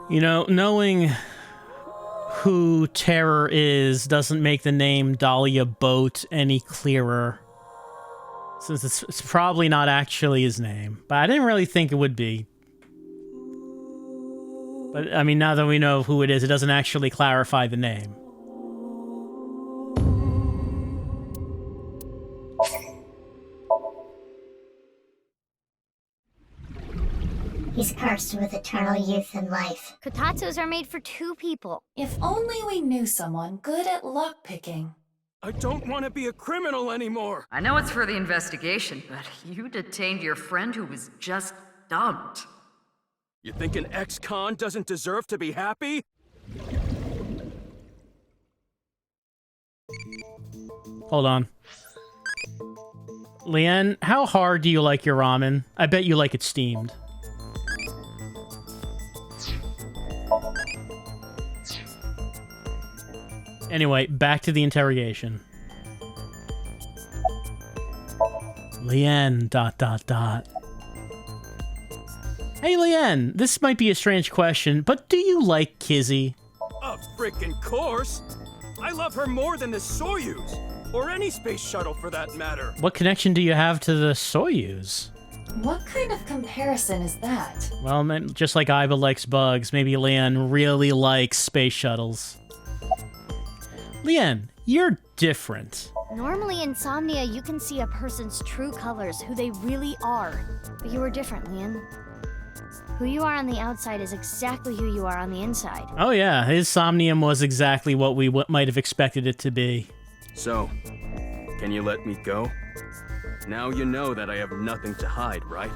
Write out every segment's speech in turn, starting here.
You know, knowing who Terror is doesn't make the name Dahlia Boat any clearer. Since it's probably not actually his name. But I didn't really think it would be. But, I mean, now that we know who it is, it doesn't actually clarify the name. He's cursed with eternal youth and life. Kotatsus are made for 2 people. If only we knew someone good at lockpicking. I don't want to be a criminal anymore! I know it's for the investigation, but you detained your friend who was just dumped. You think an ex-con doesn't deserve to be happy? Hold on. Lien, how hard do you like your ramen? I bet you like it steamed. Anyway, back to the interrogation. Lien, ... Hey, Lien, this might be a strange question, but do you like Kizzy? Of frickin' course! I love her more than the Soyuz! Or any space shuttle, for that matter! What connection do you have to the Soyuz? What kind of comparison is that? Well, just like Iba likes bugs, maybe Lien really likes space shuttles. Lien, you're different. Normally, insomnia, you can see a person's true colors, who they really are. But you were different, Lien. Who you are on the outside is exactly who you are on the inside. Oh yeah, his somnium was exactly what we might have expected it to be. So, can you let me go? Now you know that I have nothing to hide, right?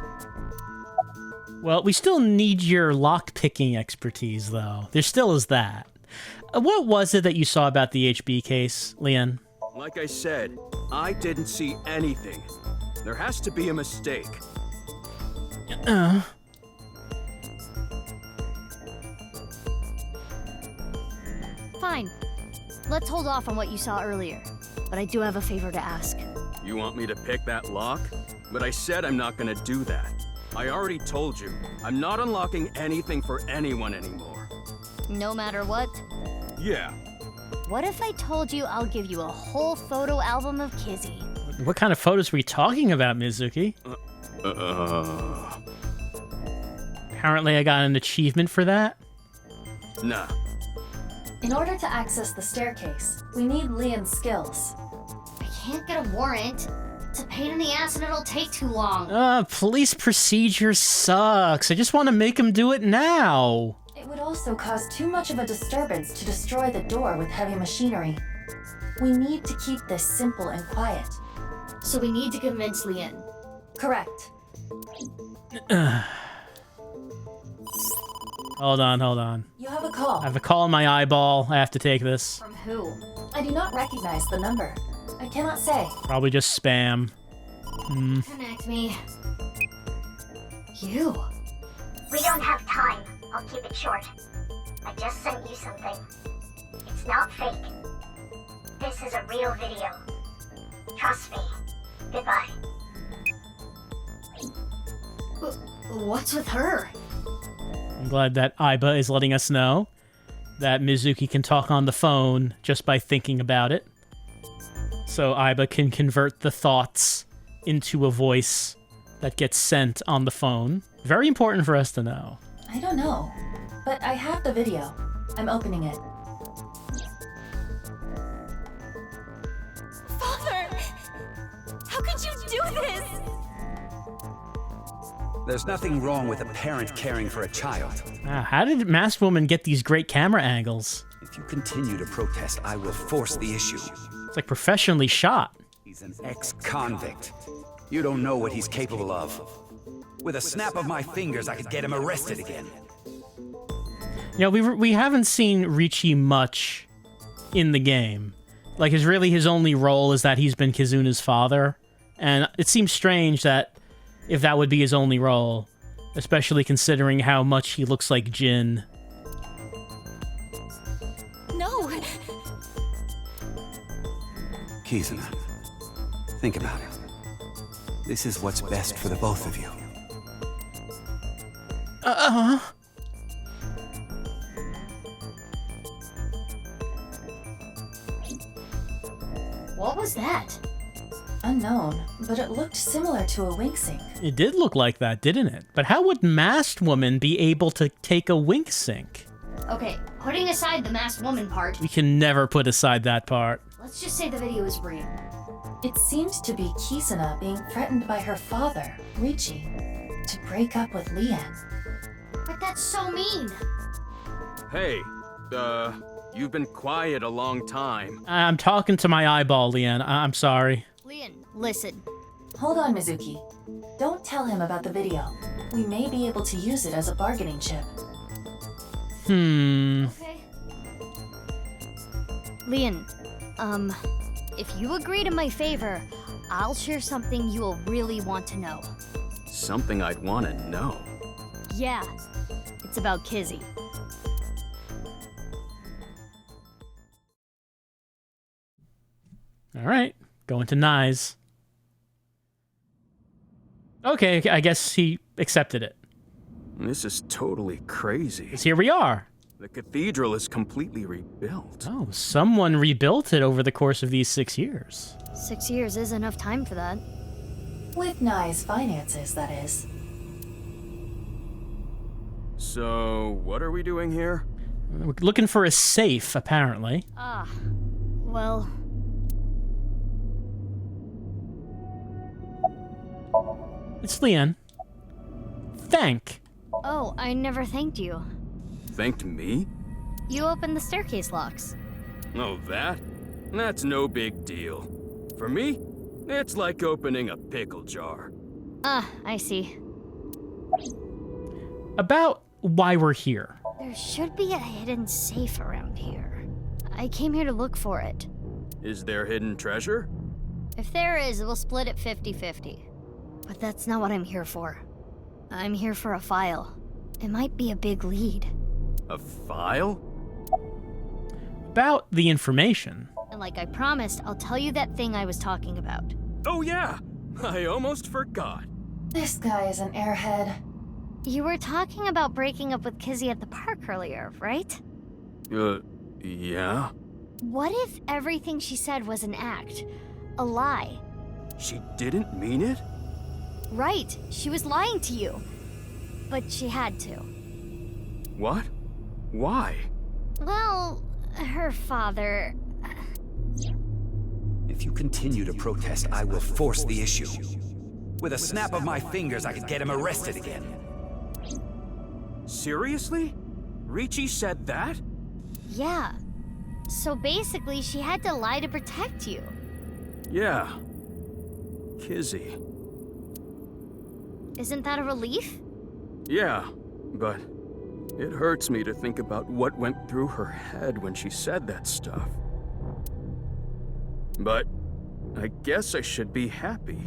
Well, we still need your lockpicking expertise, though. There still is that. What was it that you saw about the HB case, Lien? Like I said, I didn't see anything. There has to be a mistake. Fine. Let's hold off on what you saw earlier. But I do have a favor to ask. You want me to pick that lock? But I said I'm not gonna do that. I already told you, I'm not unlocking anything for anyone anymore. No matter what? Yeah. What if I told you I'll give you a whole photo album of Kizzy? What kind of photos were we talking about, Mizuki? Apparently I got an achievement for that? Nah. In order to access the staircase, we need Lien's skills. I can't get a warrant. It's a pain in the ass and it'll take too long. Police procedure sucks. I just want to make him do it now. It would also cause too much of a disturbance to destroy the door with heavy machinery. We need to keep this simple and quiet. So we need to convince Lien. Correct. Hold on. You have a call. I have a call in my eyeball. I have to take this. From who? I do not recognize the number. I cannot say. Probably just spam. Connect me. You. We don't have time. I'll keep it short. I just sent you something. It's not fake. This is a real video. Trust me. Goodbye. What's with her? I'm glad that Iba is letting us know that Mizuki can talk on the phone just by thinking about it. So Iba can convert the thoughts into a voice that gets sent on the phone. Very important for us to know. I don't know, but I have the video. I'm opening it. Father! How could you do this? There's nothing wrong with a parent caring for a child. How did Masked Woman get these great camera angles? If you continue to protest, I will force the issue. It's like professionally shot. He's an ex-convict. You don't know what he's capable of. With a snap of my fingers, I could get him arrested again. You know, we haven't seen Richie much in the game. Like, his only role is that he's been Kizuna's father. And it seems strange that if that would be his only role, especially considering how much he looks like Jin. No! Kizuna, think about it. This is what's best for the both of you. What was that? Unknown, but it looked similar to a wink sync. It did look like that, didn't it? But how would Masked Woman be able to take a wink sync? Okay, putting aside the masked woman part, We can never put aside that part. let's just say the video is real. It seemed to be Kizuna being threatened by her father, Richie, to break up with Lien. But that's so mean. Hey, you've been quiet a long time. I'm talking to my eyeball, Lien. I'm sorry. Lien, listen. Hold on, Mizuki. Don't tell him about the video. We may be able to use it as a bargaining chip. Okay. Lien, if you agree to my favor, I'll share something you will really want to know. Something I'd want to know. Yeah, it's about Kizzy. All right, going to Nyes. Okay, I guess he accepted it. This is totally crazy. 'Cause here we are. The cathedral is completely rebuilt. Oh, someone rebuilt it over the course of these 6 years. 6 years is enough time for that. With Nye's finances, that is. So, what are we doing here? We're looking for a safe, apparently. Ah, well, It's Lien. Thank. oh, I never thanked you. Thanked me? You opened the staircase locks. Oh, that? That's no big deal. For me, it's like opening a pickle jar. Ah, I see. About why we're here. There should be a hidden safe around here. I came here to look for it. Is there hidden treasure? If there is, we'll split it 50-50. But that's not what I'm here for. I'm here for a file. It might be a big lead. A file? About the information. And like I promised, I'll tell you that thing I was talking about. Oh yeah! I almost forgot. This guy is an airhead. You were talking about breaking up with Kizzy at the park earlier, right? Yeah? What if everything she said was an act? A lie? She didn't mean it? Right, she was lying to you. But she had to. What? Why? Well, her father... If you continue to protest, I will force the issue. With a snap of my fingers, I could get him arrested again. Seriously? Richie said that? Yeah. So basically, she had to lie to protect you. Yeah. Kizzy. Isn't that a relief? Yeah, but it hurts me to think about what went through her head when she said that stuff. But I guess I should be happy.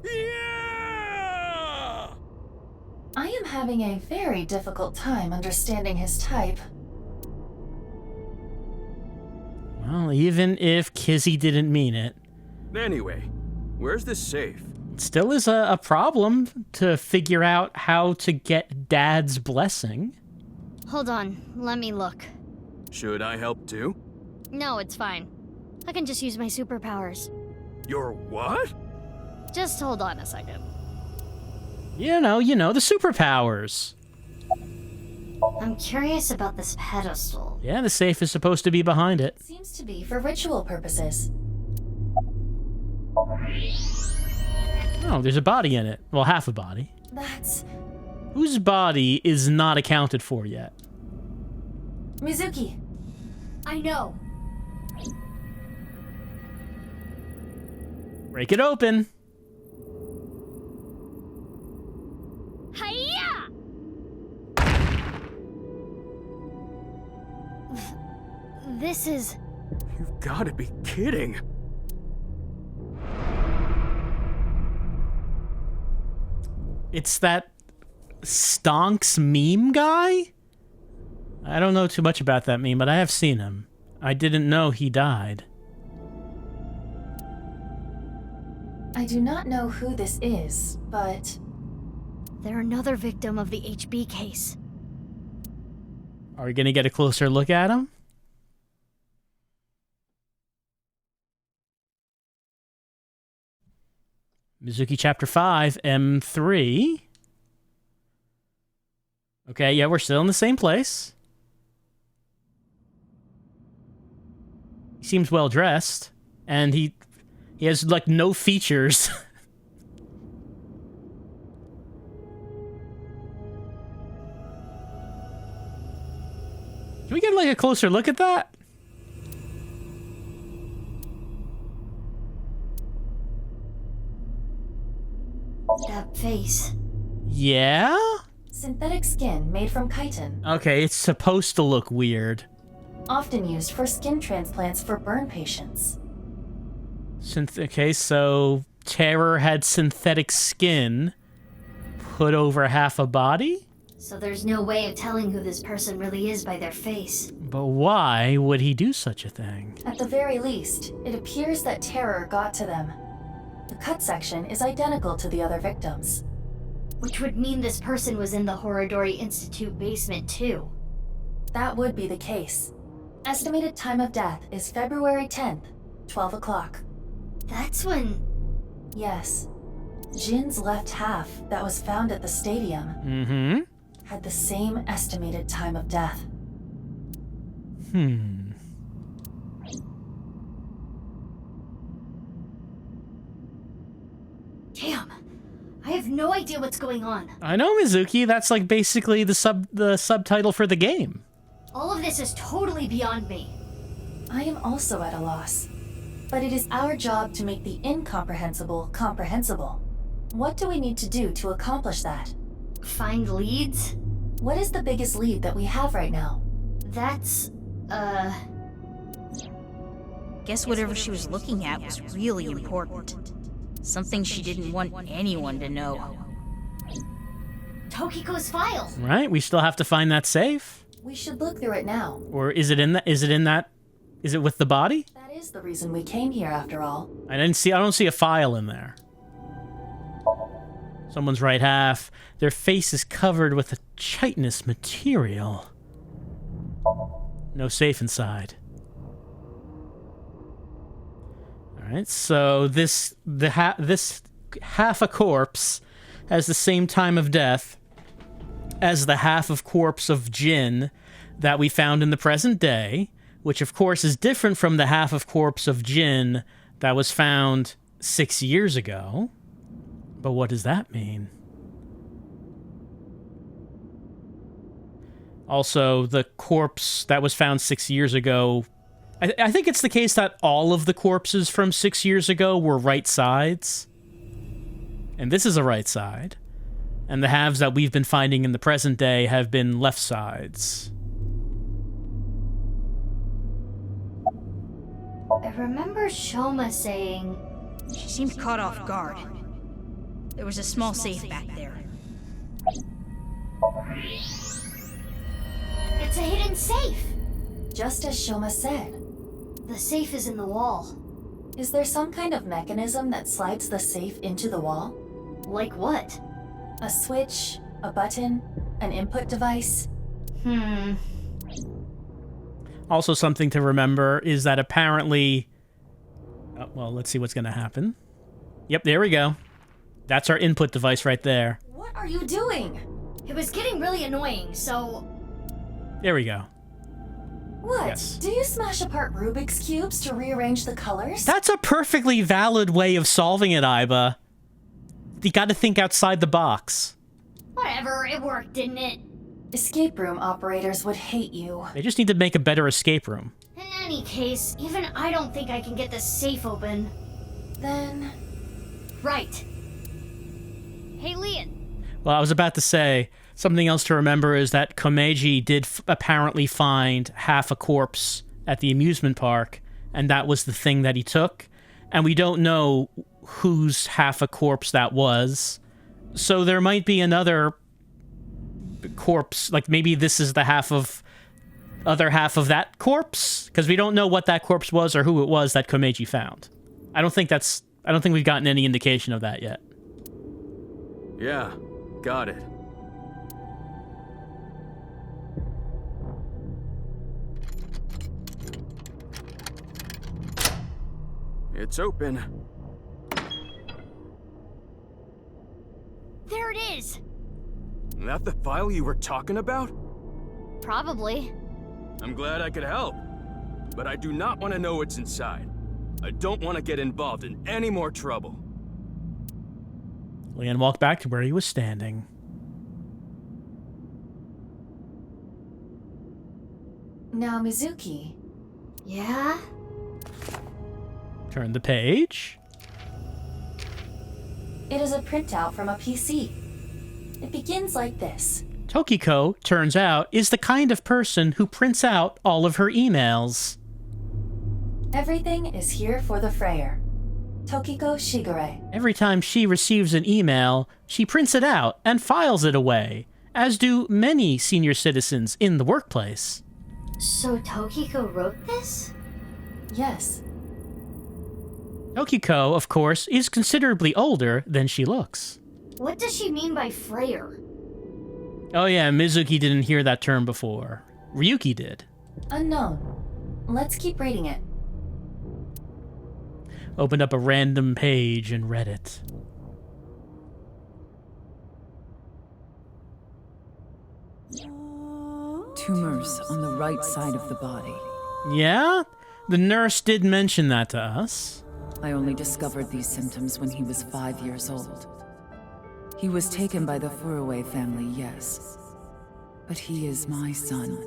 Yeah! I am having a very difficult time understanding his type. Well, even if Kizzy didn't mean it, Anyway, where's this safe? it still is a problem to figure out how to get Dad's blessing. Hold on, let me look. Should I help too? No, it's fine. I can just use my superpowers. Your what? Just hold on a second. You know, the superpowers. I'm curious about this pedestal. Yeah, the safe is supposed to be behind it. Seems to be for ritual purposes. Oh, there's a body in it. Well, half a body. That's... Whose body is not accounted for yet? Mizuki. I know. Break it open. Hiya! This is... You've gotta be kidding. It's that Stonks meme guy? I don't know too much about that meme, but I have seen him. I didn't know he died. I do not know who this is, but... They're another victim of the HB case. Are we gonna get a closer look at him? Mizuki Chapter 5, M3. Okay, yeah, we're still in the same place. He seems well dressed, and he has, like, no features. Can we get, like, a closer look at that? That face. Yeah? Synthetic skin made from chitin, Okay, it's supposed to look weird. often used for skin transplants for burn patients. Okay, so Terror had synthetic skin put over half a body? So there's no way of telling who this person really is by their face. But why would he do such a thing? At the very least, it appears that terror got to them. The cut section is identical to the other victims. Which would mean this person was in the Horidory Institute basement too. That would be the case. Estimated time of death is February 10th, 12 o'clock. That's when... Yes. Jin's left half that was found at the stadium Mm-hmm. had the same estimated time of death. Damn. I have no idea what's going on. I know, Mizuki. That's like basically the subtitle for the game. All of this is totally beyond me. I am also at a loss. But it is our job to make the incomprehensible comprehensible. What do we need to do to accomplish that? Find leads? What is the biggest lead that we have right now? That's... Guess whatever she was looking at was really important. Something she didn't want anyone to know. Tokiko's file. Right? We still have to find that safe. We should look through it now. Or is it in that? Is it with the body? That is the reason we came here after all. I don't see a file in there. Someone's right half. Their face is covered with a chitinous material. No safe inside. Alright, so this half a corpse has the same time of death as the half of corpse of Jin that we found in the present day, which of course is different from the half of corpse of Jin that was found 6 years ago. But what does that mean? Also, the corpse that was found 6 years ago, I think it's the case that all of the corpses from 6 years ago were right sides. And this is a right side. And the halves that we've been finding in the present day have been left sides. I remember Shoma saying... She seemed caught off guard. There was a small safe back there. It's a hidden safe! Just as Shoma said. The safe is in the wall. Is there some kind of mechanism that slides the safe into the wall? Like what? A switch, a button, an input device? Also, something to remember is that apparently... Oh, well, let's see what's going to happen. Yep, there we go. That's our input device right there. What are you doing? It was getting really annoying, so... There we go. What? Yes. Do you smash apart Rubik's Cubes to rearrange the colors? That's a perfectly valid way of solving it, Aiba. You gotta think outside the box. Whatever, it worked, didn't it? Escape room operators would hate you. They just need to make a better escape room. In any case, even I don't think I can get this safe open. Then... Right. Hey, Lien. Well, I was about to say, something else to remember is that Komeiji did apparently find half a corpse at the amusement park, and that was the thing that he took. And we don't know whose half a corpse that was. So there might be another corpse, like maybe this is the other half of that corpse, because we don't know what that corpse was or who it was that Komeiji found. I don't think we've gotten any indication of that yet. Yeah, got it. It's open. it is. That the file you were talking about? Probably. I'm glad I could help. But I do not want to know what's inside. I don't want to get involved in any more trouble. Lien walked back to where he was standing. Now, Mizuki. Yeah? Turn the page. It is a printout from a PC. It begins like this. Tokiko, turns out, is the kind of person who prints out all of her emails. Everything is here for the Frayer. Tokiko Shigure. Every time she receives an email, she prints it out and files it away, as do many senior citizens in the workplace. So Tokiko wrote this? Yes. Tokiko, of course, is considerably older than she looks. What does she mean by Frayer? Oh yeah, Mizuki didn't hear that term before. Ryuki did. Unknown. Let's keep reading it. Opened up a random page and read it. Tumors on the right side of the body. Yeah? The nurse did mention that to us. I only discovered these symptoms when he was 5 years old. He was taken by the Furuwe family, yes. But he is my son.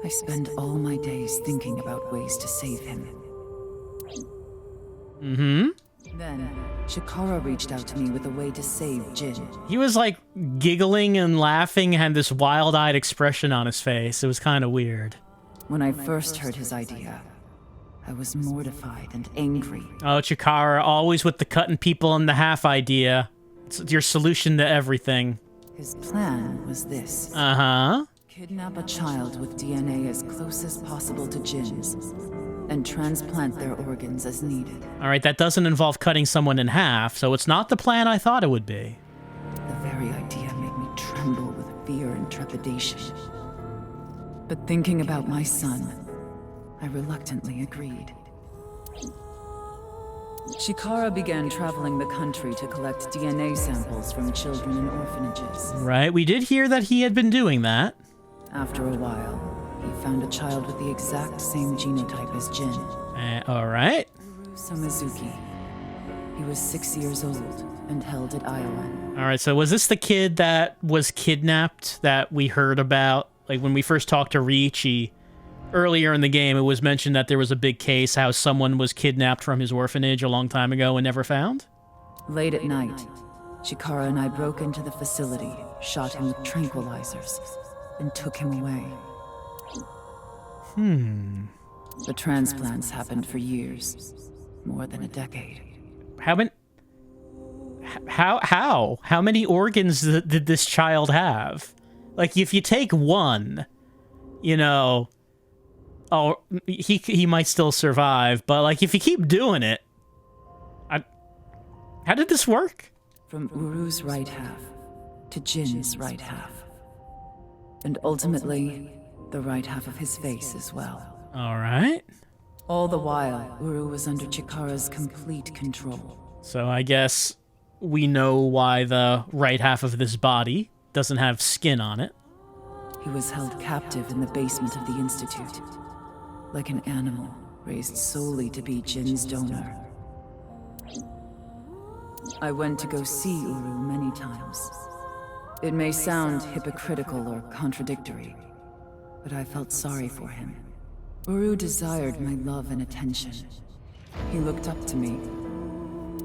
I spend all my days thinking about ways to save him. Mm-hmm. Then, Chikara reached out to me with a way to save Jin. He was like giggling and laughing, had this wild-eyed expression on his face. It was kind of weird. When I first heard his idea, I was mortified and angry. Oh, Chikara, always with the cutting people in the half idea. It's your solution to everything. His plan was this. Uh-huh. Kidnap a child with DNA as close as possible to Jin's, and transplant their organs as needed. All right, that doesn't involve cutting someone in half, so it's not the plan I thought it would be. The very idea made me tremble with fear and trepidation. But thinking about my son, I reluctantly agreed. Chikara began traveling the country to collect DNA samples from children in orphanages. Right, we did hear that he had been doing that. After a while, he found a child with the exact same genotype as Jin. All right. So Mizuki. He was 6 years old and held at Iowan. All right, so was this the kid that was kidnapped that we heard about? Like when we first talked to Riichi earlier in the game, it was mentioned that there was a big case how someone was kidnapped from his orphanage a long time ago and never found? Late at night, Chikara and I broke into the facility, shot him with tranquilizers, and took him away. The transplants happened for years. More than a decade. How many organs did this child have? Like, if you take one, you know, oh, he might still survive, but like, if you keep doing it, how did this work? From Uru's right half to Jin's right half. And ultimately, the right half of his face as well. All right. All the while, Uru was under Chikara's complete control. So I guess we know why the right half of this body doesn't have skin on it. He was held captive in the basement of the Institute, like an animal raised solely to be Jin's donor. I went to go see Uru many times. It may sound hypocritical or contradictory, but I felt sorry for him. Uru desired my love and attention. He looked up to me,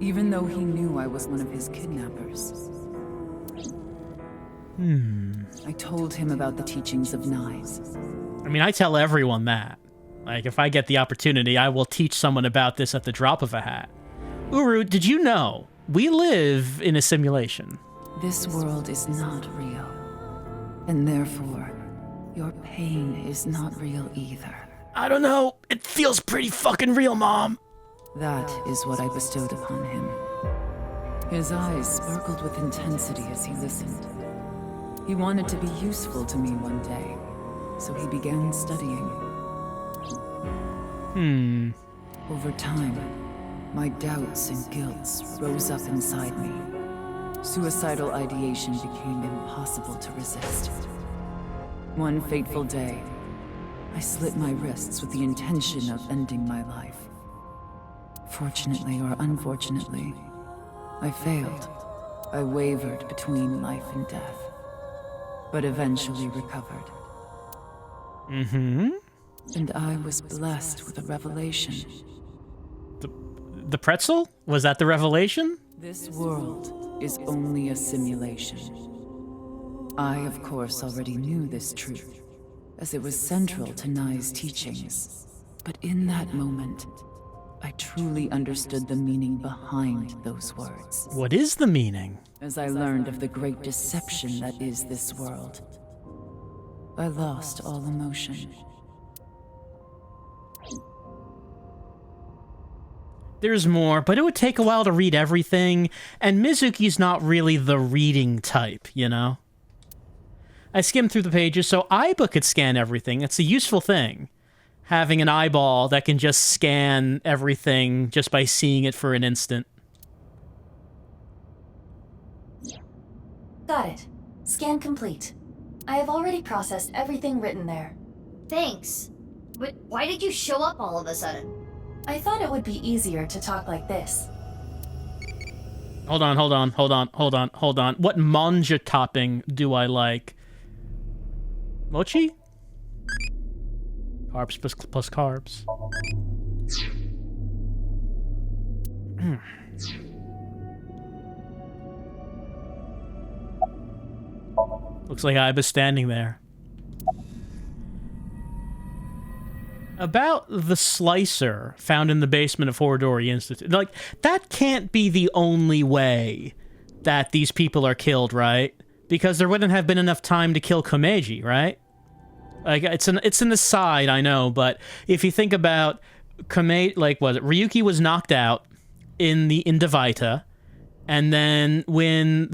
even though he knew I was one of his kidnappers. I told him about the teachings of knives. I mean, I tell everyone that. Like, if I get the opportunity, I will teach someone about this at the drop of a hat. Uru, did you know we live in a simulation? This world is not real, and therefore, your pain is not real either. I don't know. It feels pretty fucking real, Mom. That is what I bestowed upon him. His eyes sparkled with intensity as he listened. He wanted to be useful to me one day, so he began studying. Over time, my doubts and guilts rose up inside me. Suicidal ideation became impossible to resist. One fateful day, I slit my wrists with the intention of ending my life. Fortunately or unfortunately, I failed. I wavered between life and death, but eventually recovered. Mm-hmm. And I was blessed with a revelation. The pretzel? Was that the revelation? This world is only a simulation. I, of course, already knew this truth, as it was central to Nai's teachings. But in that moment, I truly understood the meaning behind those words. What is the meaning? As I learned of the great deception that is this world, I lost all emotion. There's more, but it would take a while to read everything, and Mizuki's not really the reading type, you know? I skimmed through the pages, so Aiba could scan everything. It's a useful thing. Having an eyeball that can just scan everything just by seeing it for an instant. Got it. Scan complete. I have already processed everything written there. Thanks. But why did you show up all of a sudden? I thought it would be easier to talk like this. Hold on. What manja topping do I like? Mochi? Carbs plus carbs. Looks like Aiba's standing there. About the slicer found in the basement of Horidory Institute. Like, that can't be the only way that these people are killed, right? Because there wouldn't have been enough time to kill Komeiji, right? Like, it's an aside, I know, but if you think about Ryuki was knocked out in Vita, and then when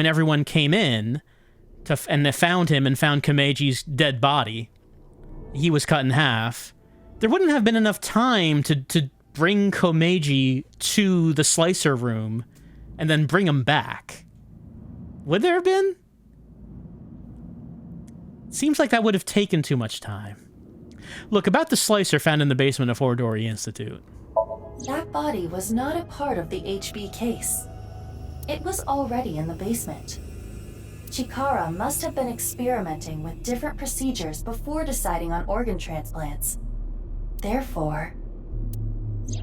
everyone came in and they found him and found Komeiji's dead body, he was cut in half. There wouldn't have been enough time to bring Komeiji to the slicer room and then bring him back. Would there have been? Seems like that would have taken too much time. Look, about the slicer found in the basement of Horidory Institute. That body was not a part of the HB case. It was already in the basement. Chikara must have been experimenting with different procedures before deciding on organ transplants. Therefore...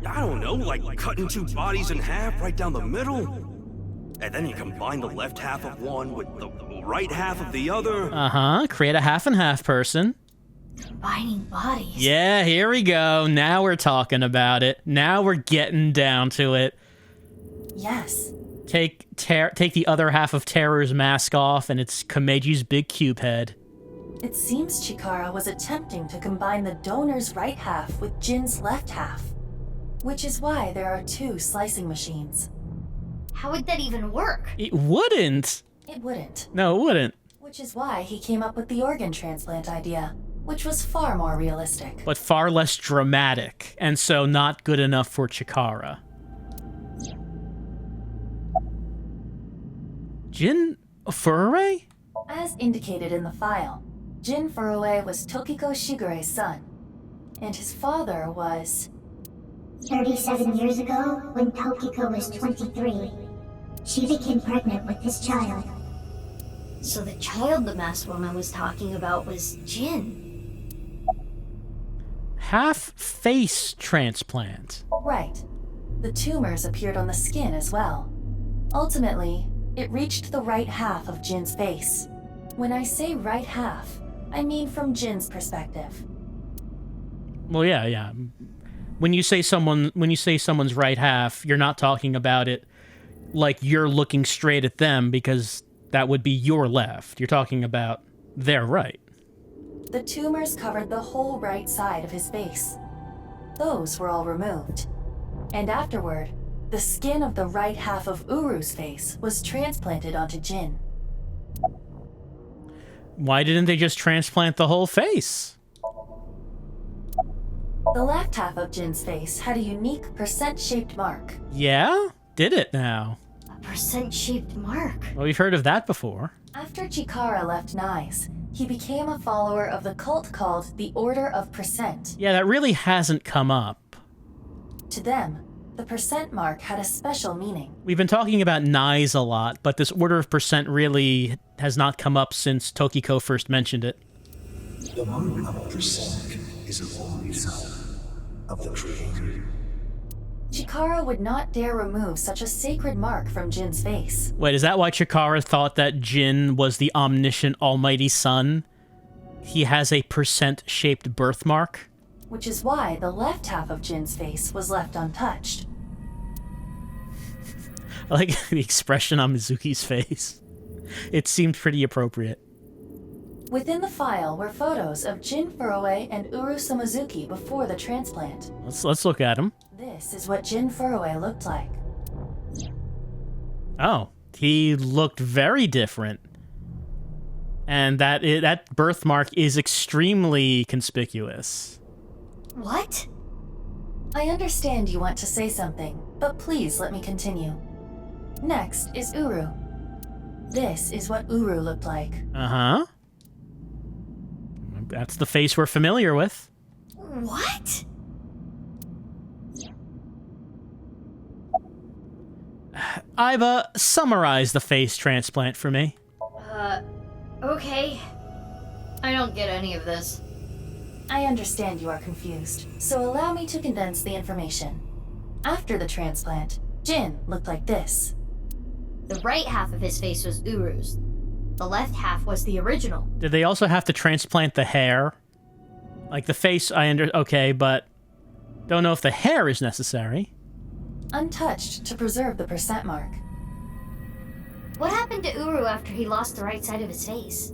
I don't know, like cutting two bodies in half right down the middle? And then you combine the left half of one with the right half of the other? Uh-huh, create a half and half person. Combining bodies. Yeah, here we go. Now we're talking about it. Now we're getting down to it. Yes. Take the other half of Terror's mask off, and it's Komeiji's big cube head. It seems Chikara was attempting to combine the donor's right half with Jin's left half, which is why there are two slicing machines. How would that even work? It wouldn't. It wouldn't. No, it wouldn't. Which is why he came up with the organ transplant idea, which was far more realistic. But far less dramatic, and so not good enough for Chikara. Jin Furue? As indicated in the file, Jin Furue was Tokiko Shigure's son, and his father was... 37 years ago, when Tokiko was 23, she became pregnant with this child. So the child the masked woman was talking about was Jin. Half-face transplant. Right. The tumors appeared on the skin as well. Ultimately, it reached the right half of Jin's face. When I say right half, I mean from Jin's perspective. Well, yeah. When you say someone's right half, you're not talking about it like you're looking straight at them, because that would be your left. You're talking about their right. The tumors covered the whole right side of his face. Those were all removed. And afterward, the skin of the right half of Uru's face was transplanted onto Jin. Why didn't they just transplant the whole face? The left half of Jin's face had a unique percent-shaped mark. Yeah? Did it now? percent-shaped mark. Well, we've heard of that before. After Chikara left Nyes, he became a follower of the cult called the Order of Percent. Yeah, that really hasn't come up. To them, the percent mark had a special meaning. We've been talking about Nyes a lot, but this Order of Percent really has not come up since Tokiko first mentioned it. The mark of percent is a voice of the Creator. Chikara would not dare remove such a sacred mark from Jin's face. Wait, is that why Chikara thought that Jin was the omniscient almighty son? He has a percent-shaped birthmark? Which is why the left half of Jin's face was left untouched. I like the expression on Mizuki's face. It seemed pretty appropriate. Within the file were photos of Jin Furue and Uru Samazuki before the transplant. Let's look at him. This is what Jin Furue looked like. Oh, he looked very different. And that birthmark is extremely conspicuous. What? I understand you want to say something, but please let me continue. Next is Uru. This is what Uru looked like. Uh-huh. That's the face we're familiar with. What? Iva, summarize the face transplant for me. Okay. I don't get any of this. I understand you are confused, so allow me to condense the information. After the transplant, Jin looked like this. The right half of his face was Uru's. The left half was the original. Did they also have to transplant the hair? Like the face, okay, but don't know if the hair is necessary. Untouched to preserve the percent mark. What happened to Uru after he lost the right side of his face?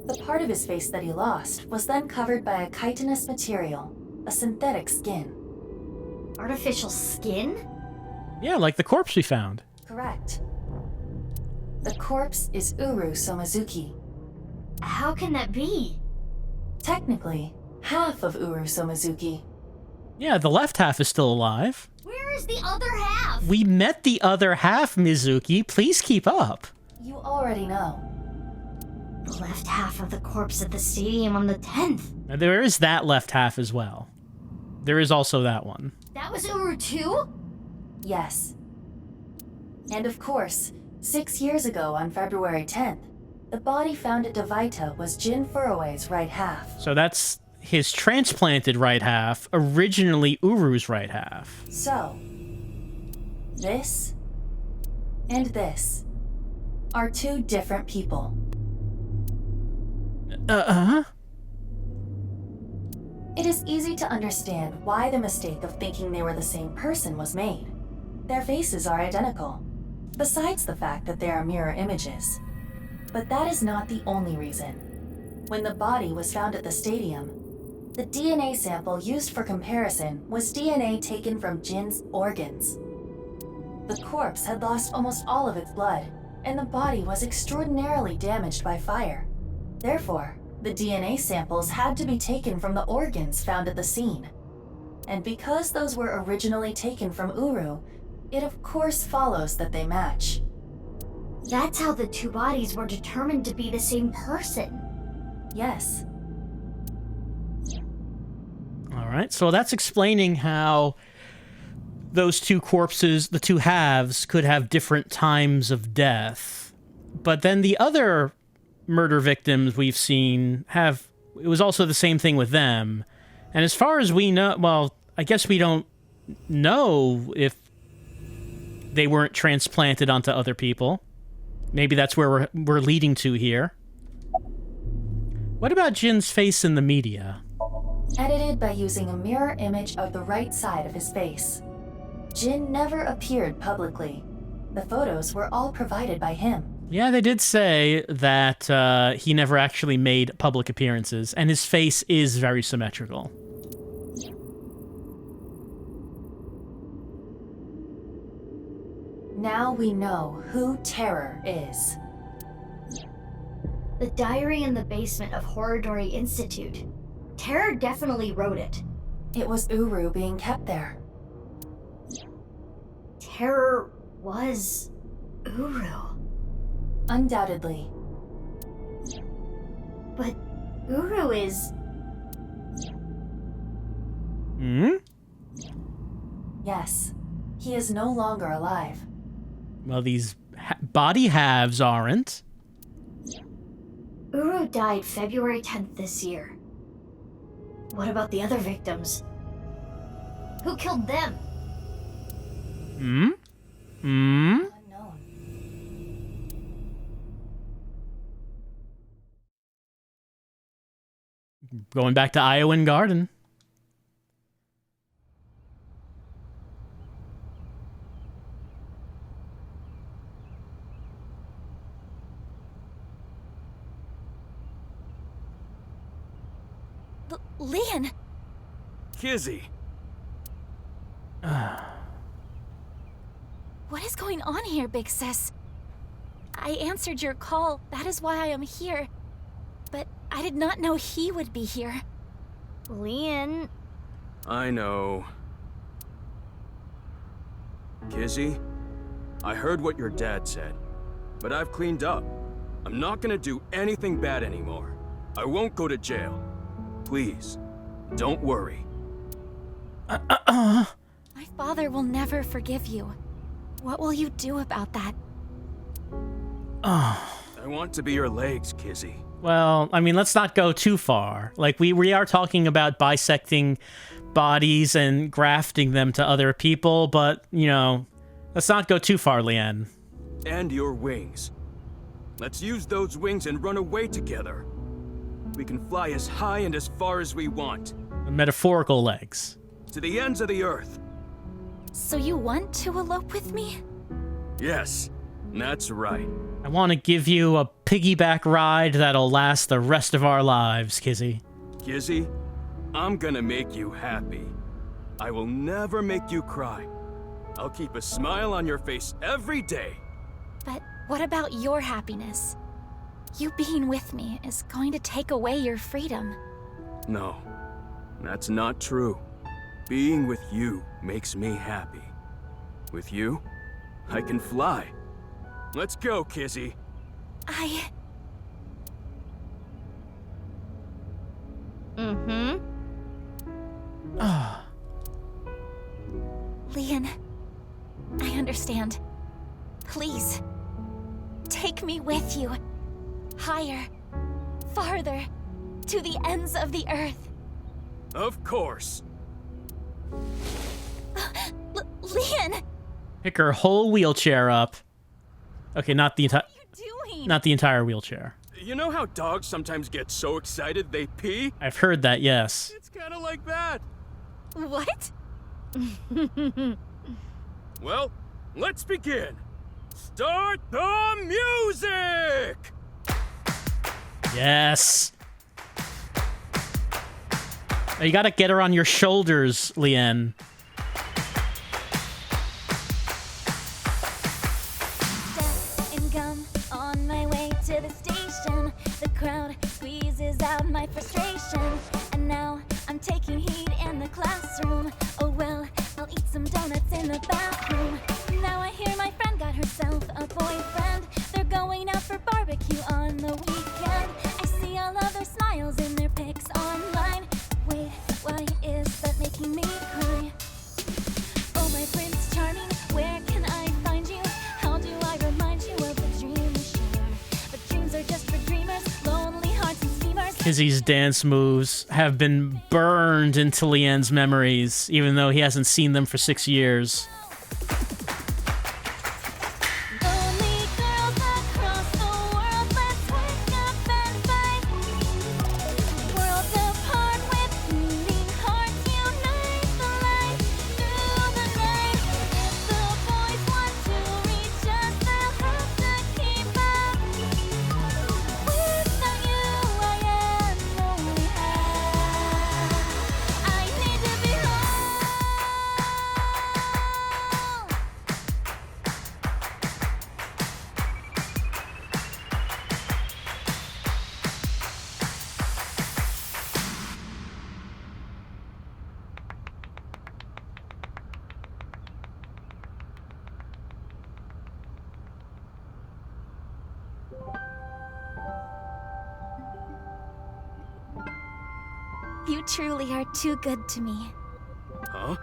The part of his face that he lost was then covered by a chitinous material, a synthetic skin. Artificial skin? Yeah, like the corpse we found. Correct. The corpse is Uru Somazuki. How can that be? Technically, half of Uru Somazuki. Yeah, the left half is still alive. Where is the other half? We met the other half, Mizuki. Please keep up. You already know. The left half of the corpse at the stadium on the 10th. Now, there is that left half as well. There is also that one. That was Uru too? Yes. And of course, 6 years ago on February 10th, the body found at Devaita was Jin Furue's right half. So that's his transplanted right half, originally Uru's right half. So, this and this are two different people. Uh-huh. It is easy to understand why the mistake of thinking they were the same person was made. Their faces are identical, besides the fact that they are mirror images. But that is not the only reason. When the body was found at the stadium, the DNA sample used for comparison was DNA taken from Jin's organs. The corpse had lost almost all of its blood, and the body was extraordinarily damaged by fire. Therefore, the DNA samples had to be taken from the organs found at the scene. And because those were originally taken from Uru, it of course follows that they match. That's how the two bodies were determined to be the same person. Yes. All right, so that's explaining how those two corpses, the two halves, could have different times of death. But then the other murder victims we've seen it was also the same thing with them. And as far as we know, well, I guess we don't know if they weren't transplanted onto other people. Maybe that's where we're leading to here. What about Jin's face in the media? Edited by using a mirror image of the right side of his face. Jin never appeared publicly. The photos were all provided by him. Yeah, they did say that he never actually made public appearances, and his face is very symmetrical. Now we know who Terror is. The diary in the basement of Horidory Institute. Terror definitely wrote it. It was Uru being kept there. Terror was Uru. Undoubtedly. But Uru is... Hmm? Yes. He is no longer alive. Well, these body halves aren't. Uru died February 10th this year. What about the other victims? Who killed them? Hmm? Hmm? Unknown. Going back to Iowan Garden. Lien! Kizzy. What is going on here, big sis? I answered your call, that is why I am here. But I did not know he would be here. Lien... I know. Kizzy, I heard what your dad said, but I've cleaned up. I'm not gonna do anything bad anymore. I won't go to jail. Please, don't worry. My father will never forgive you. What will you do about that? I want to be your legs, Kizzy. Well, I mean, let's not go too far. Like, we are talking about bisecting bodies and grafting them to other people, but, you know, let's not go too far, Lien. And your wings. Let's use those wings and run away together. We can fly as high and as far as we want. Metaphorical legs. To the ends of the earth. So you want to elope with me? Yes, that's right. I want to give you a piggyback ride that'll last the rest of our lives, Kizzy. Kizzy, I'm gonna make you happy. I will never make you cry. I'll keep a smile on your face every day. But what about your happiness? You being with me is going to take away your freedom. No, that's not true. Being with you makes me happy. With you, I can fly. Let's go, Kizzy. Lien, I understand. Please, take me with you. Higher, farther, to the ends of the earth. Of course. Lien! Pick her whole wheelchair up. Okay, not the entire... What are you doing? Not the entire wheelchair. You know how dogs sometimes get so excited they pee? I've heard that, yes. It's kind of like that. What? Well, let's begin. Start the music! Yes. Now you gotta get her on your shoulders, Lien. And gum on my way to the station. The crowd squeezes out my frustration. And now I'm taking heat in the classroom. Oh well, I'll eat some donuts in the bathroom. Now I hear my friend got herself a boyfriend. They're going out for barbecue on the weekend. I see all of their smiles in their pics online. Wait, why is that making me cry? Oh my Prince Charming, where can I find you? How do I remind you of the dream we share? But dreams are just for dreamers, lonely hearts and schemers. Kizzy's dance moves have been burned into Lien's memories, even though he hasn't seen them for 6 years. truly are too good to me. Huh?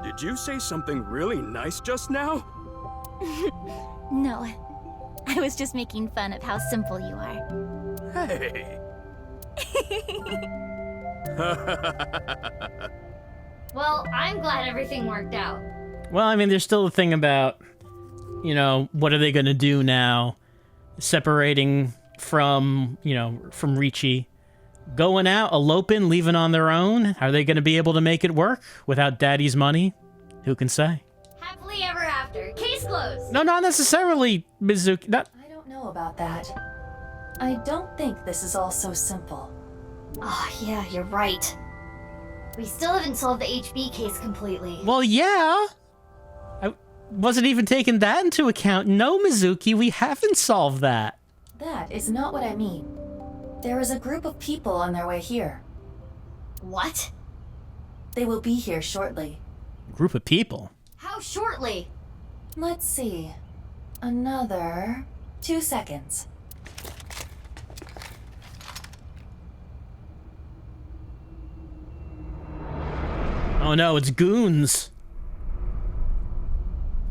Did you say something really nice just now? No, I was just making fun of how simple you are. Hey! Well, I'm glad everything worked out. Well, I mean, there's still the thing about, you know, what are they going to do now? Separating from, you know, from Ricci. Going out, eloping, leaving on their own. Are they going to be able to make it work without Daddy's money? Who can say? Happily ever after. Case closed. No, not necessarily, Mizuki. I don't know about that. I don't think this is all so simple. Oh, yeah, you're right. We still haven't solved the HB case completely. Well, yeah. I wasn't even taking that into account. No, Mizuki, we haven't solved that. That is not what I mean. There is a group of people on their way here. What? They will be here shortly. Group of people? How shortly? Let's see. Another 2 seconds. Oh no, it's goons.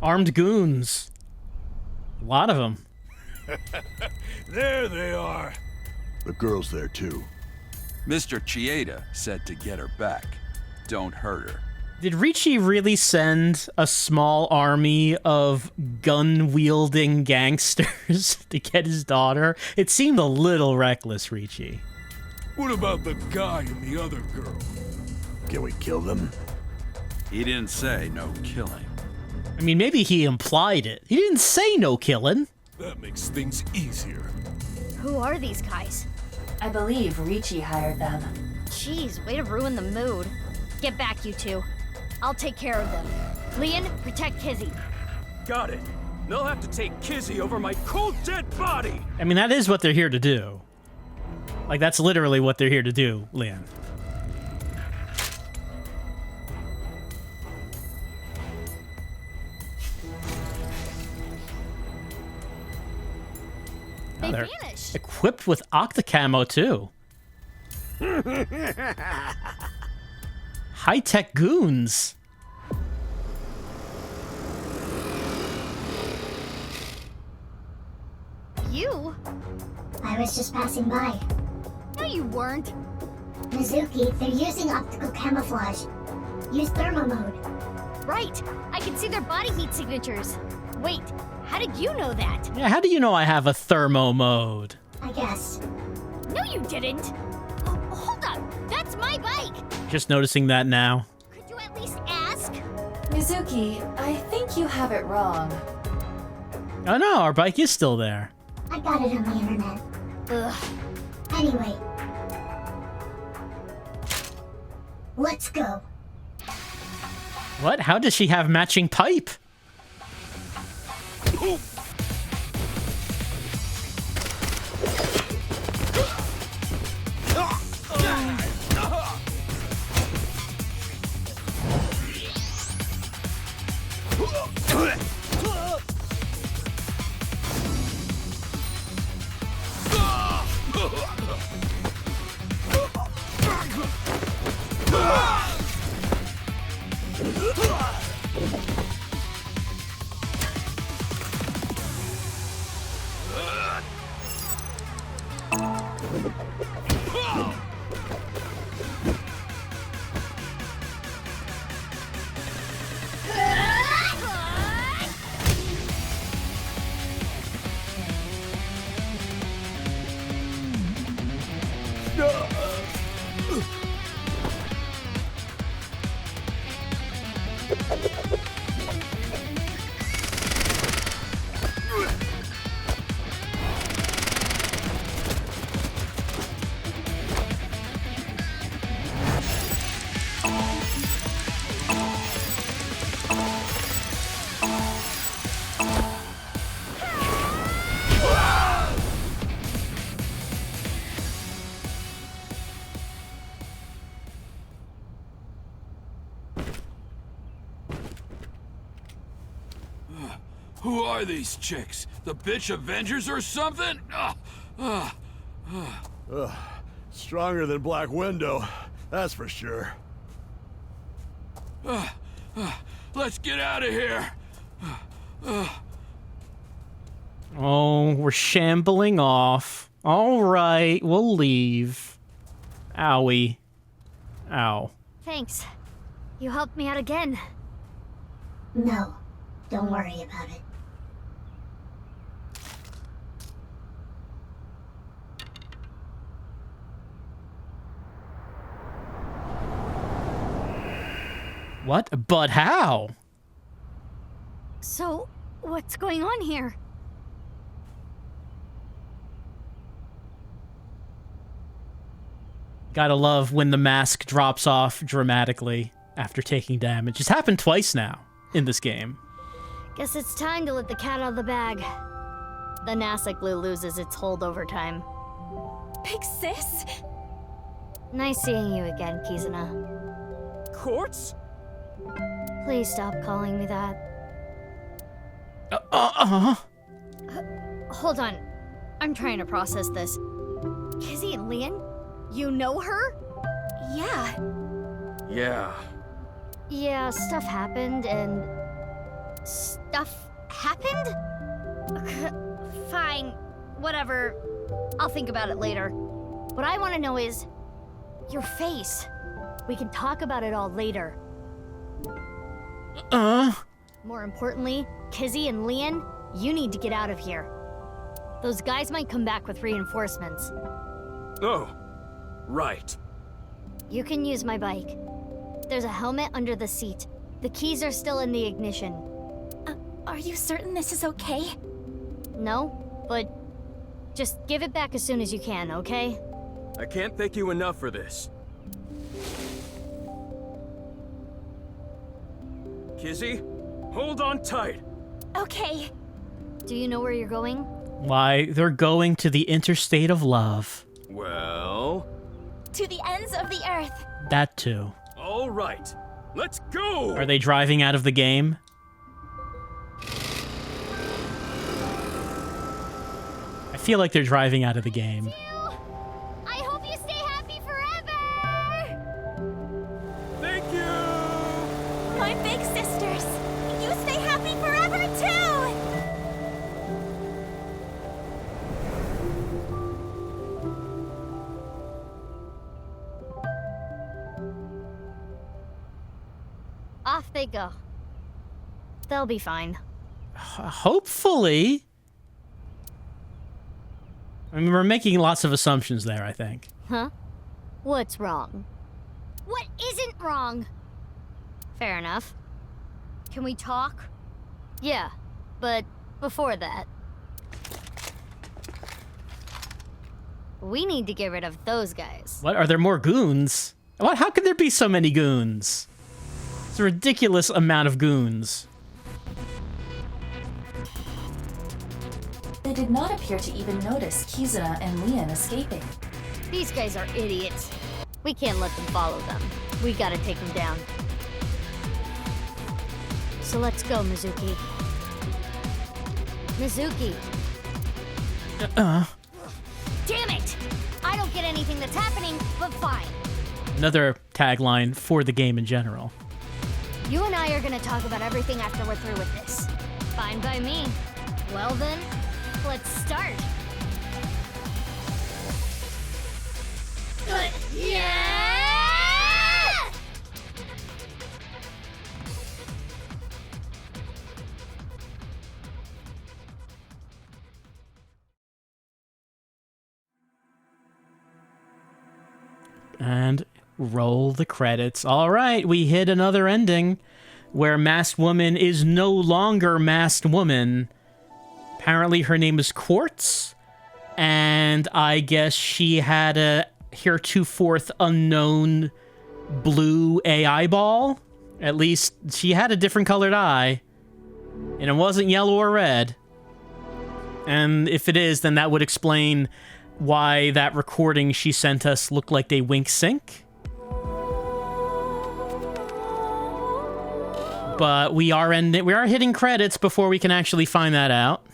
Armed goons. A lot of them. There they are. The girl's there too. Mr. Chieda said to get her back. Don't hurt her. Did Ricci really send a small army of gun-wielding gangsters to get his daughter? It seemed a little reckless, Ricci. What about the guy and the other girl? Can we kill them? He didn't say no killing. I mean, maybe he implied it. He didn't say no killing. That makes things easier. Who are these guys? I believe Ricci hired them. Jeez, way to ruin the mood. Get back, you two. I'll take care of them. Lien, protect Kizzy. Got it. They'll have to take Kizzy over my cold, dead body! I mean, that is what they're here to do. Like, that's literally what they're here to do, Lien. They They're vanished. equipped with octocamo, too. High-tech goons. You? I was just passing by. No, you weren't. Mizuki, they're using optical camouflage. Use thermo mode. Right. I can see their body heat signatures. Wait, how did you know that? Yeah, how do you know I have a thermo mode? I guess. No, you didn't. Oh, hold up. That's my bike. Just noticing that now. Could you at least ask? Mizuki, I think you have it wrong. Oh no, our bike is still there. I got it on the internet. Ugh. Anyway. Let's go. What? How does she have matching pipe? Who are these chicks? The bitch Avengers or something? Stronger than Black Widow. That's for sure. Let's get out of here. Oh, we're shambling off. All right, we'll leave. Owie. Ow. Thanks. You helped me out again. No, don't worry about it. What? But how? So, what's going on here? Gotta love when the mask drops off dramatically after taking damage. It's happened twice now in this game. Guess it's time to let the cat out of the bag. The NASA glue loses its hold over time. Big sis? Nice seeing you again, Kizuna. Quartz? Please stop calling me that. Hold on. I'm trying to process this. Kizzy and Lien? You know her? Yeah. Yeah. Yeah, stuff happened and... Stuff happened? Fine. Whatever. I'll think about it later. What I want to know is... your face. We can talk about it all later. More importantly, Kizzy and Lien, you need to get out of here. Those guys might come back with reinforcements. Oh, right. You can use my bike. There's a helmet under the seat. The keys are still in the ignition. Are you certain this is okay? No, but just give it back as soon as you can, okay? I can't thank you enough for this. Kizzy, hold on tight. Okay. Do you know where you're going? Why, they're going to the interstate of love. Well... To the ends of the earth. That too. all right, let's go! Are they driving out of the game? I feel like they're driving out of the game. I hope you stay happy forever! Thank you! My big sisters! You stay happy forever, too! Off they go. They'll be fine. Hopefully. I mean, we're making lots of assumptions there, I think. Huh? What's wrong? What isn't wrong? Fair enough. Can we talk? Yeah, but before that... we need to get rid of those guys. What? Are there more goons? What? How could there be so many goons? It's a ridiculous amount of goons. They did not appear to even notice Kizuna and Lien escaping. These guys are idiots. We can't let them follow them. We gotta take them down. So let's go, Mizuki. Mizuki! Damn it! I don't get anything that's happening, but fine. Another tagline for the game in general. You and I are gonna talk about everything after we're through with this. Fine by me. Well then, let's start. Yeah! And roll the credits. All right, we hit another ending where Masked Woman is no longer Masked Woman. Apparently her name is Quartz, and I guess she had a heretofore unknown blue AI ball. At least she had a different colored eye, and it wasn't yellow or red. And if it is, then that would explain why that recording she sent us looked like they wink sync. But we are hitting credits before we can actually find that out.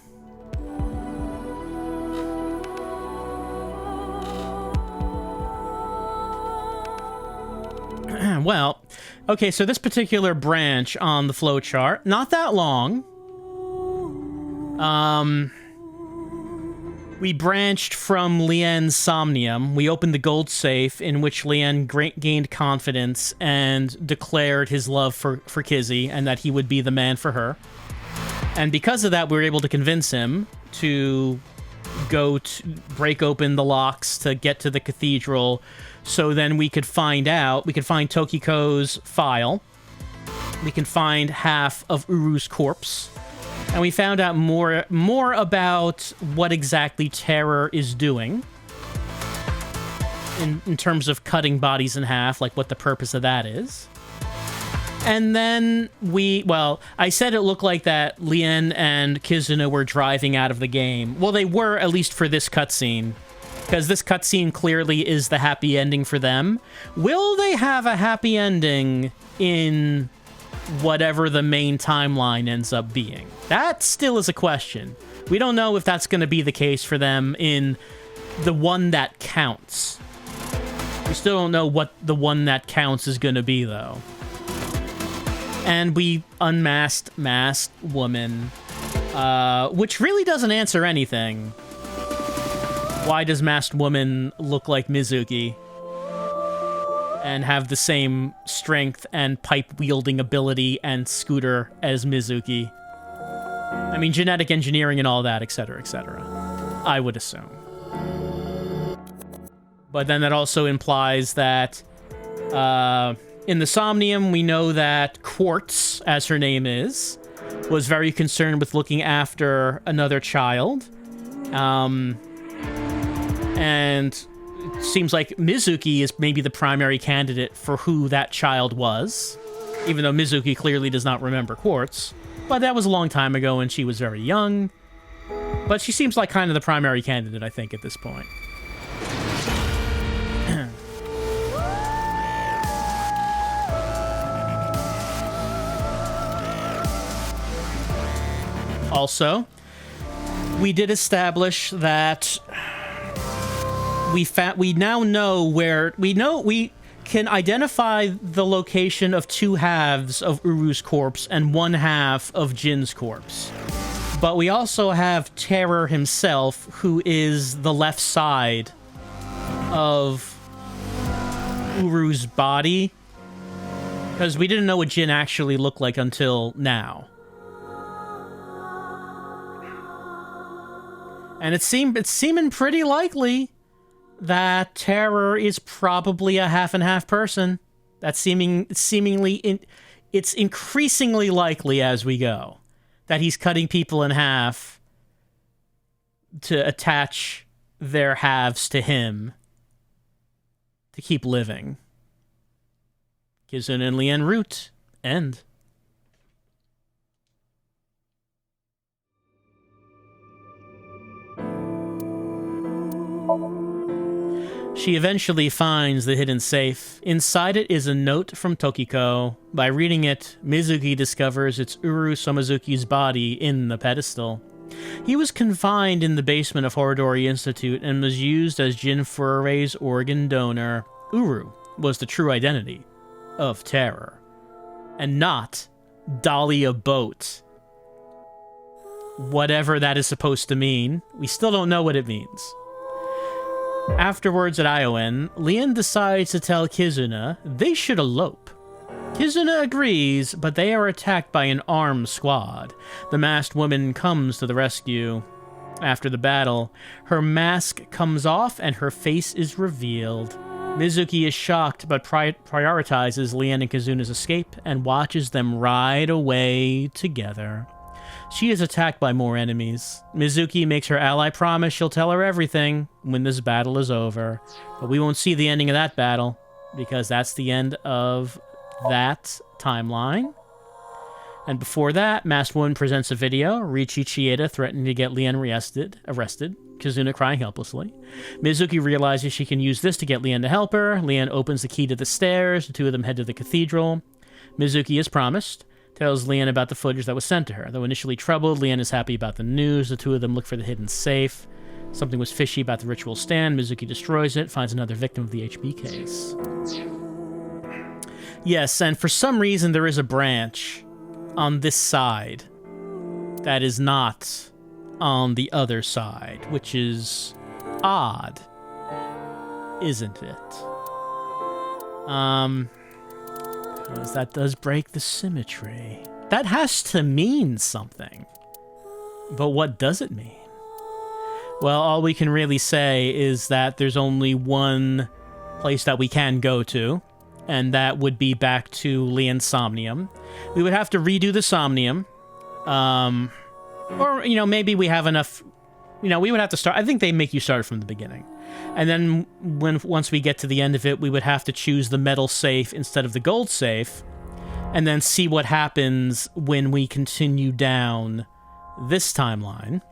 Well, okay, so this particular branch on the flowchart, not that long. We branched from Lien's Somnium. We opened the gold safe in which Lien gained confidence and declared his love for Kizzy and that he would be the man for her. And because of that, we were able to convince him to go to break open the locks to get to the cathedral, so then we could find Tokiko's file. We can find half of Uru's corpse. And we found out more about what exactly Terror is doing in terms of cutting bodies in half, like what the purpose of that is. And then I said it looked like that Lien and Kizuna were driving out of the game. Well, they were, at least for this cutscene, because this cutscene clearly is the happy ending for them. Will they have a happy ending in whatever the main timeline ends up being? That still is a question. We don't know if that's going to be the case for them in the one that counts. We still don't know what the one that counts is going to be, though. And we unmasked Masked Woman, which really doesn't answer anything. Why does Masked Woman look like Mizuki and have the same strength and pipe-wielding ability and scooter as Mizuki? I mean, genetic engineering and all that, etc., etc. I would assume. But then that also implies that in the Somnium, we know that Quartz, as her name is, was very concerned with looking after another child. And it seems like Mizuki is maybe the primary candidate for who that child was, even though Mizuki clearly does not remember Quartz. But that was a long time ago and she was very young. But she seems like kind of the primary candidate, I think, at this point. Also, we did establish that we now know where we can identify the location of two halves of Uru's corpse and one half of Jin's corpse. But we also have Terror himself, who is the left side of Uru's body, because we didn't know what Jin actually looked like until now. And it's seeming pretty likely that Terror is probably a half and half person. That's seemingly it's increasingly likely as we go that he's cutting people in half to attach their halves to him to keep living. Kizuna and Lien root. End. She eventually finds the hidden safe. Inside it is a note from Tokiko. By reading it, Mizuki discovers it's Uru Somizuki's body in the pedestal. He was confined in the basement of Horidory Institute and was used as Jin Furue's organ donor. Uru was the true identity of Terror, and not Dahlia Boat. Whatever that is supposed to mean, we still don't know what it means. Afterwards at Iowen, Lien decides to tell Kizuna they should elope. Kizuna agrees, but they are attacked by an armed squad. The masked woman comes to the rescue. After the battle, her mask comes off and her face is revealed. Mizuki is shocked but prioritizes Lien and Kizuna's escape and watches them ride away together. She is attacked by more enemies. Mizuki makes her ally promise she'll tell her everything when this battle is over. But we won't see the ending of that battle, because that's the end of that timeline. And before that, Masked Woman presents a video, Riichi Chieda threatening to get Lien arrested, Kizuna crying helplessly. Mizuki realizes she can use this to get Lien to help her. Lien opens the key to the stairs. The two of them head to the cathedral. Mizuki is promised. Tells Lien about the footage that was sent to her. Though initially troubled, Lien is happy about the news. The two of them look for the hidden safe. Something was fishy about the ritual stand. Mizuki destroys it, finds another victim of the HB case. Yes, and for some reason there is a branch on this side that is not on the other side, which is odd, isn't it? Because that does break the symmetry. That has to mean something. But what does it mean? Well, all we can really say is that there's only one place that we can go to, and that would be back to Lien's Somnium. We would have to redo the Somnium. Or, you know, maybe we have enough... You know, we would have to start... I think they make you start from the beginning. And then once we get to the end of it, we would have to choose the metal safe instead of the gold safe, and then see what happens when we continue down this timeline.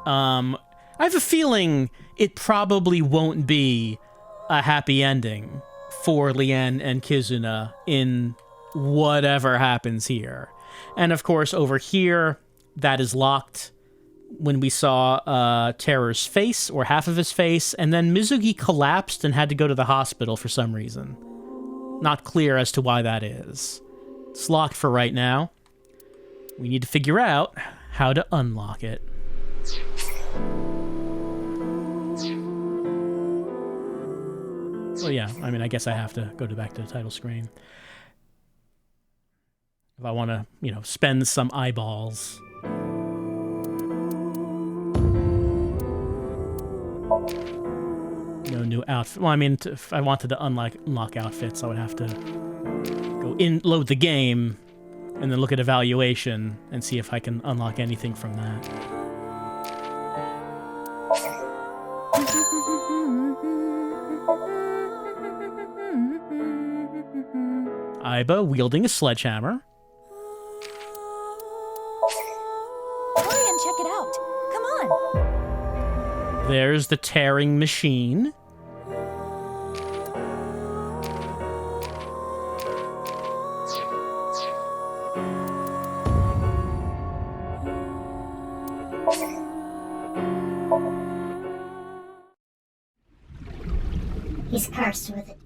I have a feeling it probably won't be a happy ending for Lien and Kizuna in whatever happens here. And of course, over here, that is locked when we saw Terror's face, or half of his face, and then Mizuki collapsed and had to go to the hospital for some reason. Not clear as to why that is. It's locked for right now. We need to figure out how to unlock it. Well, yeah, I mean, I guess I have to go back to the title screen. If I want to, you know, spend some eyeballs. No new outfit. Well, I mean, if I wanted to unlock outfits, I would have to go load the game, and then look at evaluation and see if I can unlock anything from that. Aiba wielding a sledgehammer. Hurry and check it out. Come on. There's the tearing machine. He's cursed with it.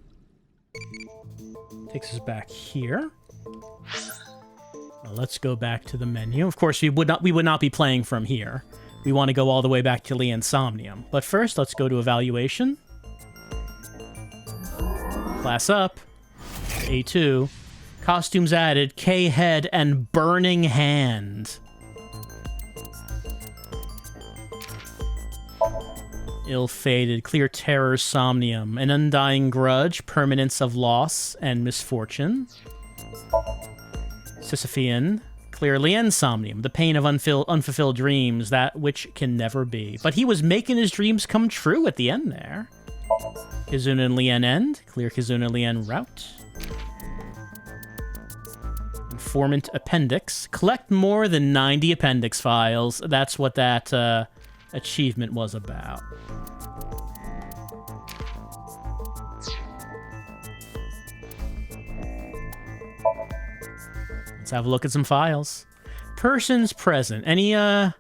Takes us back here. Well, let's go back to the menu. Of course, we would not be playing from here. We want to go all the way back to Lien's Somnium. But first, let's go to evaluation. Class up. A2. Costumes added. K-head and burning hand. Ill-fated, clear terror, somnium, an undying grudge, permanence of loss and misfortune. Sisyphean, clear Lien's somnium, the pain of unfulfilled dreams, that which can never be. But he was making his dreams come true at the end there. Kizuna and Lien end, clear Kizuna Lien route. Informant appendix, collect more than 90 appendix files. That's what that achievement was about. Let's have a look at some files. Persons present. Any, well,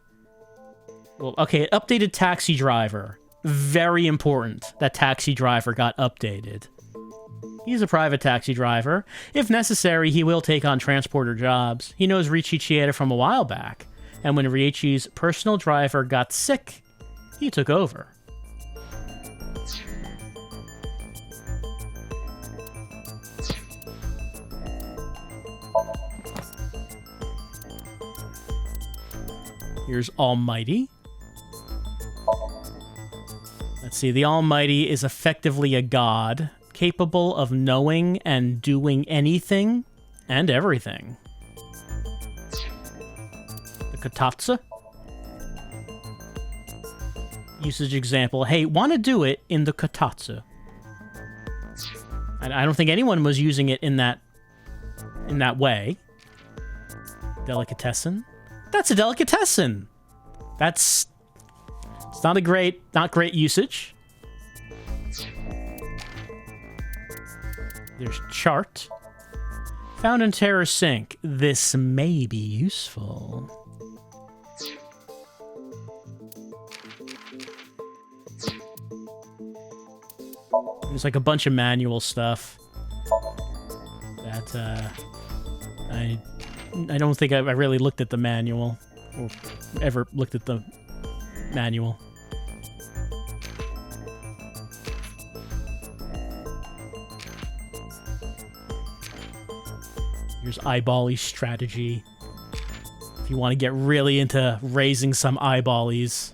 okay, updated taxi driver. Very important that taxi driver got updated. He's a private taxi driver. If necessary, he will take on transporter jobs. He knows Riichi Chieda from a while back. And when Riichi's personal driver got sick, he took over. Here's Almighty. Let's see, the Almighty is effectively a god, capable of knowing and doing anything and everything. Katatsu. Usage example. Hey, want to do it in the katatsu. And I don't think anyone was using it in that way. Delicatessen. That's a delicatessen. It's not great usage. There's chart. Found in Terror Sync. This may be useful. There's like a bunch of manual stuff. I don't think I really looked at the manual, or ever looked at the manual. Here's eyeball-y strategy. If you want to get really into raising some eyeballies.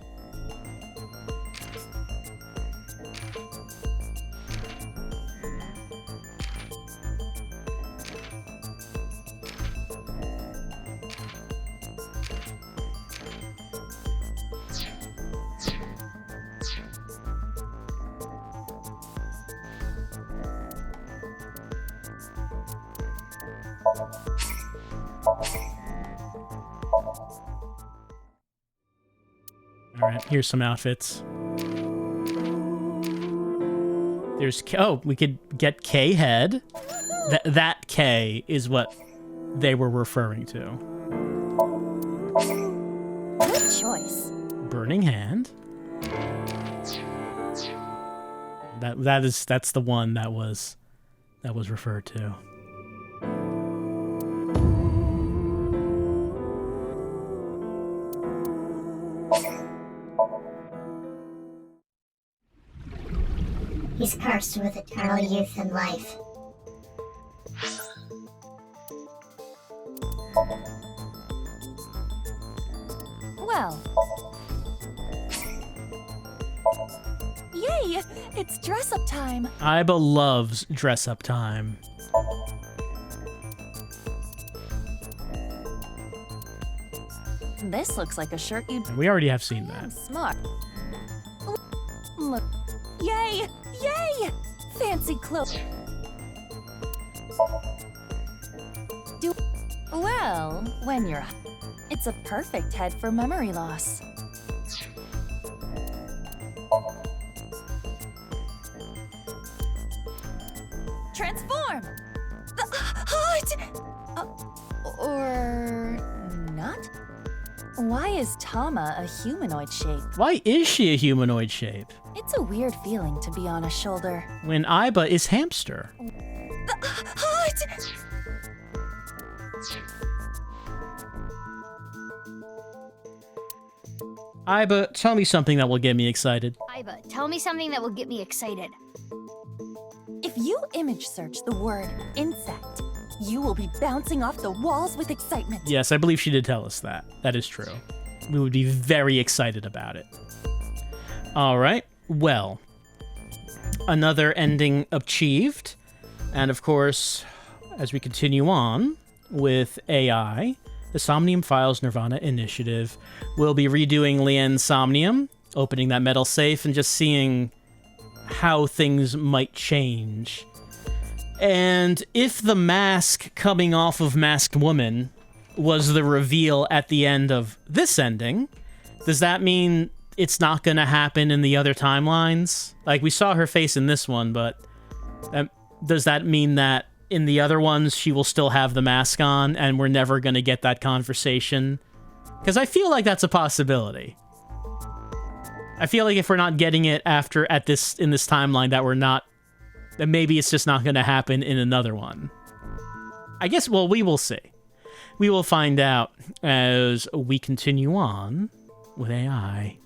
Alright, here's some outfits. There's... Oh, we could get K head. That K is what they were referring to. Good choice. Burning hand. That's the one that was referred to. He's cursed with eternal youth and life. Well. Yay! It's dress-up time! Iba loves dress-up time. This looks like a shirt you'd... We already have seen that. Smart. Look. Yay! Yay! Fancy clothes. Well, when you're... It's a perfect head for memory loss. Transform! Or... not? Why is Tama a humanoid shape? Why is she a humanoid shape? It's a weird feeling to be on a shoulder. When Iba is hamster. Iba, tell me something that will get me excited. Iba, tell me something that will get me excited. If you image search the word insect, you will be bouncing off the walls with excitement. Yes, I believe she did tell us that. That is true. We would be very excited about it. All right. Well, another ending achieved. And of course, as we continue on with AI, the Somnium Files Nirvana Initiative will be redoing Lien's Somnium, opening that metal safe, and just seeing how things might change. And if the mask coming off of Masked Woman was the reveal at the end of this ending, does that mean it's not going to happen in the other timelines? Like, we saw her face in this one, but does that mean that in the other ones she will still have the mask on and we're never going to get that conversation? Because I feel like that's a possibility. I feel like if we're not getting it in this timeline, then maybe it's just not going to happen in another one. I guess, well, we will see. We will find out as we continue on with AI.